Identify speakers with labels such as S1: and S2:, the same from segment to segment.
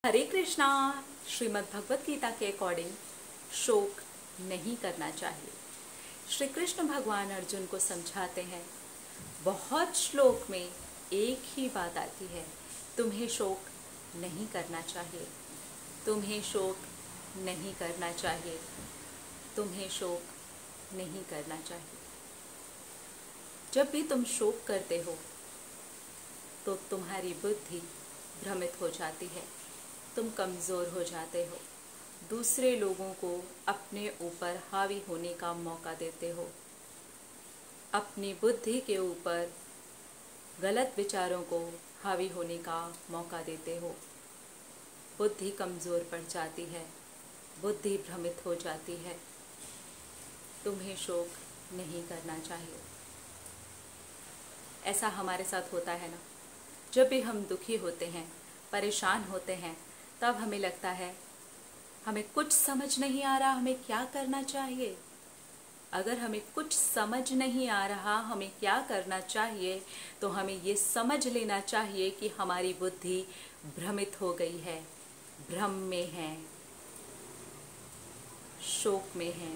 S1: हरे कृष्णा। श्रीमद् भगवत गीता के अकॉर्डिंग शोक नहीं करना चाहिए। श्री कृष्ण भगवान अर्जुन को समझाते हैं। बहुत श्लोक में एक ही बात आती है, तुम्हें शोक नहीं करना चाहिए, तुम्हें शोक नहीं करना चाहिए, तुम्हें शोक नहीं करना चाहिए। जब भी तुम शोक करते हो तो तुम्हारी बुद्धि भ्रमित हो जाती है, तुम कमज़ोर हो जाते हो, दूसरे लोगों को अपने ऊपर हावी होने का मौका देते हो, अपनी बुद्धि के ऊपर गलत विचारों को हावी होने का मौका देते हो। बुद्धि कमज़ोर पड़ जाती है, बुद्धि भ्रमित हो जाती है। तुम्हें शोक नहीं करना चाहिए। ऐसा हमारे साथ होता है ना, जब भी हम दुखी होते हैं, परेशान होते हैं, तब हमें लगता है हमें कुछ समझ नहीं आ रहा, हमें क्या करना चाहिए। अगर हमें कुछ समझ नहीं आ रहा हमें क्या करना चाहिए, तो हमें ये समझ लेना चाहिए कि हमारी बुद्धि भ्रमित हो गई है, भ्रम में है, शोक में है।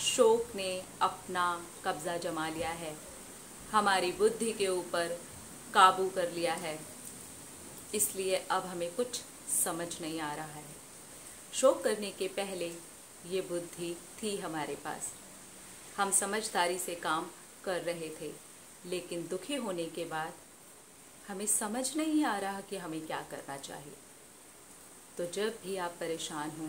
S1: शोक ने अपना कब्जा जमा लिया है, हमारी बुद्धि के ऊपर काबू कर लिया है। इसलिए अब हमें कुछ समझ नहीं आ रहा है। शोक करने के पहले ये बुद्धि थी हमारे पास, हम समझदारी से काम कर रहे थे, लेकिन दुखी होने के बाद हमें समझ नहीं आ रहा कि हमें क्या करना चाहिए। तो जब भी आप परेशान हों,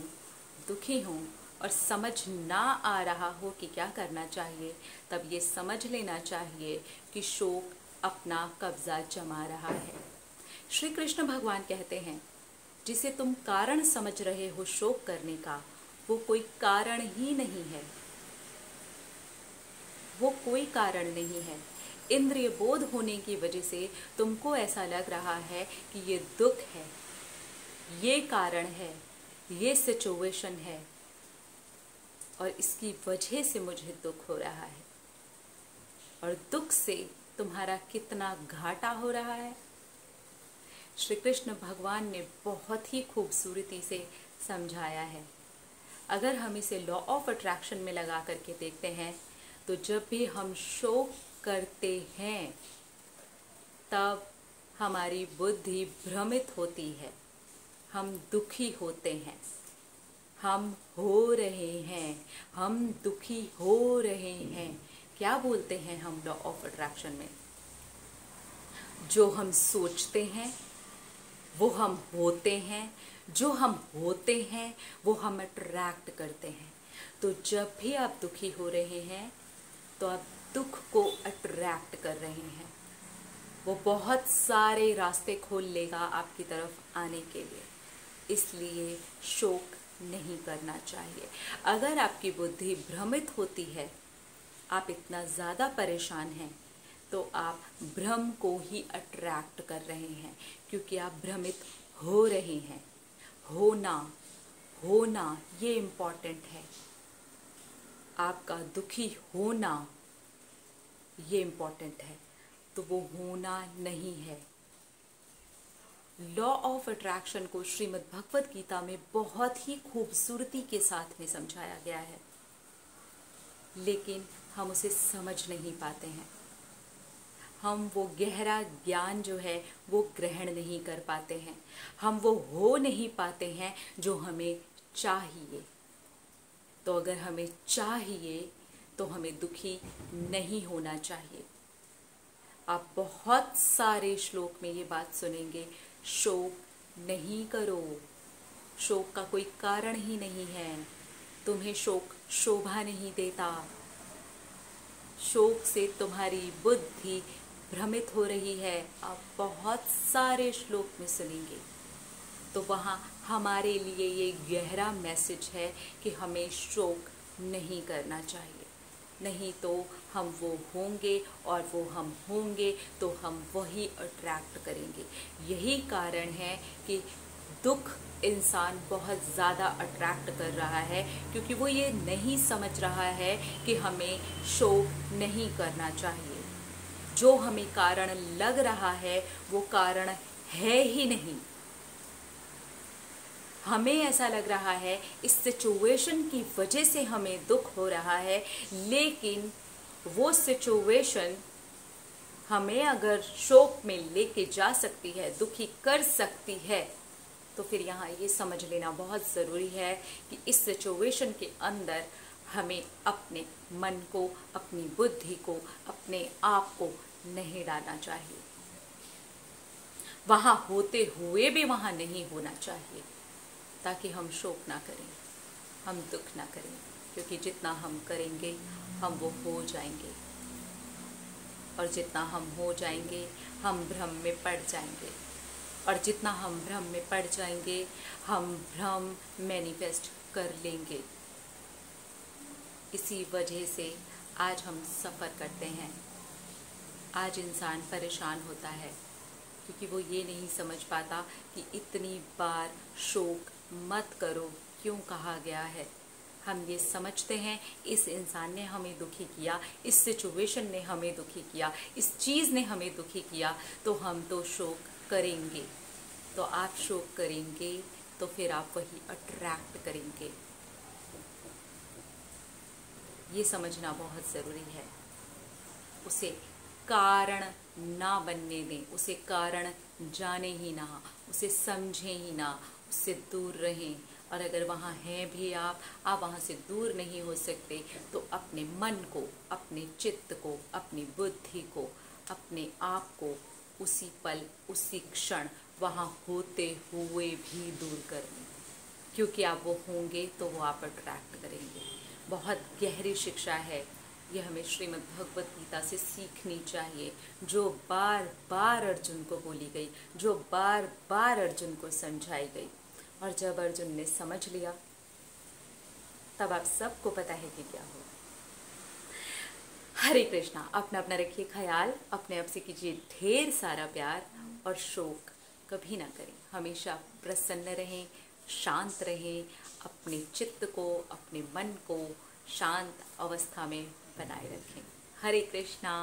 S1: दुखी हों और समझ ना आ रहा हो कि क्या करना चाहिए, तब ये समझ लेना चाहिए कि शोक अपना कब्जा जमा रहा है। श्री कृष्ण भगवान कहते हैं, जिसे तुम कारण समझ रहे हो शोक करने का, वो कोई कारण ही नहीं है, वो कोई कारण नहीं है। इंद्रिय बोध होने की वजह से तुमको ऐसा लग रहा है कि ये दुख है, ये कारण है, ये सिचुएशन है और इसकी वजह से मुझे दुख हो रहा है। और दुख से तुम्हारा कितना घाटा हो रहा है, श्री कृष्ण भगवान ने बहुत ही खूबसूरती से समझाया है। अगर हम इसे लॉ ऑफ अट्रैक्शन में लगा करके देखते हैं, तो जब भी हम शोक करते हैं तब हमारी बुद्धि भ्रमित होती है, हम दुखी होते हैं, हम हो रहे हैं, हम दुखी हो रहे हैं। क्या बोलते हैं हम लॉ ऑफ अट्रैक्शन में? जो हम सोचते हैं वो हम होते हैं, जो हम होते हैं वो हम अट्रैक्ट करते हैं। तो जब भी आप दुखी हो रहे हैं तो आप दुख को अट्रैक्ट कर रहे हैं। वो बहुत सारे रास्ते खोल लेगा आपकी तरफ आने के लिए। इसलिए शोक नहीं करना चाहिए। अगर आपकी बुद्धि भ्रमित होती है, आप इतना ज़्यादा परेशान हैं, तो आप भ्रम को ही अट्रैक्ट कर रहे हैं, क्योंकि आप भ्रमित हो रहे हैं। होना ये इम्पॉर्टेंट है। आपका दुखी होना ये इम्पॉर्टेंट है, तो वो होना नहीं है। लॉ ऑफ अट्रैक्शन को श्रीमद् भगवत गीता में बहुत ही खूबसूरती के साथ में समझाया गया है, लेकिन हम उसे समझ नहीं पाते हैं। हम वो गहरा ज्ञान जो है वो ग्रहण नहीं कर पाते हैं, हम वो हो नहीं पाते हैं जो हमें चाहिए। तो अगर हमें चाहिए तो हमें दुखी नहीं होना चाहिए। आप बहुत सारे श्लोक में ये बात सुनेंगे, शोक नहीं करो, शोक का कोई कारण ही नहीं है, तुम्हें शोक शोभा नहीं देता, शोक से तुम्हारी बुद्धि भ्रमित हो रही है। आप बहुत सारे श्लोक में सुनेंगे। तो वहाँ हमारे लिए ये गहरा मैसेज है कि हमें शोक नहीं करना चाहिए, नहीं तो हम वो होंगे और वो हम होंगे तो हम वही अट्रैक्ट करेंगे। यही कारण है कि दुख इंसान बहुत ज़्यादा अट्रैक्ट कर रहा है, क्योंकि वो ये नहीं समझ रहा है कि हमें शोक नहीं करना चाहिए। जो हमें कारण लग रहा है वो कारण है ही नहीं। हमें ऐसा लग रहा है इस सिचुएशन की वजह से हमें दुख हो रहा है, लेकिन वो सिचुएशन हमें अगर शोक में लेके जा सकती है, दुखी कर सकती है, तो फिर यहाँ ये समझ लेना बहुत ज़रूरी है कि इस सिचुएशन के अंदर हमें अपने मन को, अपनी बुद्धि को, अपने आप को नहीं डालना चाहिए। वहाँ होते हुए भी वहाँ नहीं होना चाहिए, ताकि हम शोक ना करें, हम दुख ना करें, क्योंकि जितना हम करेंगे हम वो हो जाएंगे, और जितना हम हो जाएंगे हम भ्रम में पड़ जाएंगे, और जितना हम भ्रम में पड़ जाएंगे हम भ्रम मैनिफेस्ट कर लेंगे। इसी वजह से आज हम सफ़र करते हैं, आज इंसान परेशान होता है, क्योंकि वो ये नहीं समझ पाता कि इतनी बार शोक मत करो क्यों कहा गया है। हम ये समझते हैं इस इंसान ने हमें दुखी किया, इस सिचुएशन ने हमें दुखी किया, इस चीज़ ने हमें दुखी किया, तो हम तो शोक करेंगे। तो आप शोक करेंगे तो फिर आप वही अट्रैक्ट करेंगे। ये समझना बहुत ज़रूरी है। उसे कारण ना बनने दें, उसे कारण जाने ही ना, उसे समझें ही ना, उससे दूर रहें। और अगर वहाँ हैं भी आप वहाँ से दूर नहीं हो सकते, तो अपने मन को, अपने चित्त को, अपनी बुद्धि को, अपने आप को उसी पल, उसी क्षण वहाँ होते हुए भी दूर कर लें, क्योंकि आप वो होंगे तो वो आप अट्रैक्ट करेंगे। बहुत गहरी शिक्षा है, यह हमें श्रीमद् भगवत गीता से सीखनी चाहिए, जो बार बार अर्जुन को बोली गई, जो बार बार अर्जुन को समझाई गई। और जब अर्जुन ने समझ लिया, तब आप सबको पता है कि क्या हो। हरे कृष्णा। अपना अपना रखिए ख्याल, अपने आप से कीजिए ढेर सारा प्यार, और शोक कभी ना करें। हमेशा प्रसन्न रहें, शांत रहें, अपने चित्त को, अपने मन को शांत अवस्था में बनाए रखें। हरे कृष्णा।